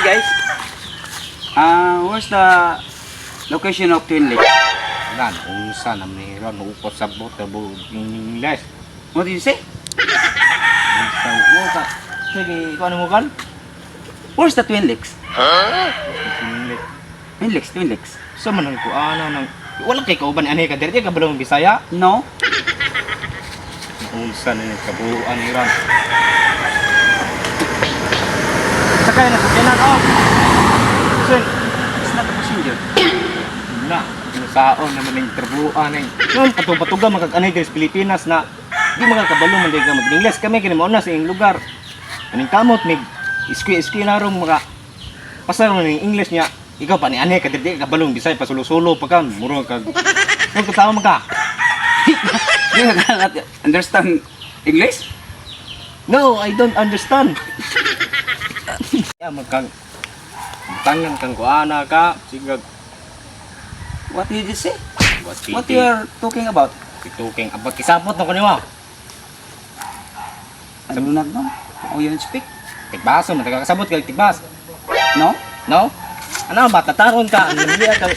guys. Where's the location of Twin Lake? Lan, unsa na mayroon upos sa botabo English. What did you say? Unsa ka? Sige, ikaw ano mo kan? Where's the Twin Lakes? English. Twin Lakes. Sa man ang kuana nang wala kay kauban ani ka diri ka balong Bisaya. No? Unsa na yung kabuuan ni Ron? Sakay na sa Kenan, oh. Listen, it's not a passenger. Na, saon naman yung trabuan ay. Noon patug-patuga magkag-anay diri sa Pilipinas na di magkakabalo man ka mag-English kami kini mao na sa iyong lugar. Aning kamot mig iski larong maka pasar man ning English niya. Ikaw pa ni anay ka diri ka balong Bisaya pasulo-sulo pa ka muro kag. Kung katawa man ka. You cannot understand English? No, I don't understand. Ya magkang tangan kang kuana ka sigag What did you say? what What you are talking about? Pituking abot kisapot na ko nimo. I do not know. Oh, you don't speak? Tigbaso man kasabot kay tigbas. No? No? Ano ba tataron ka? Ano niya ka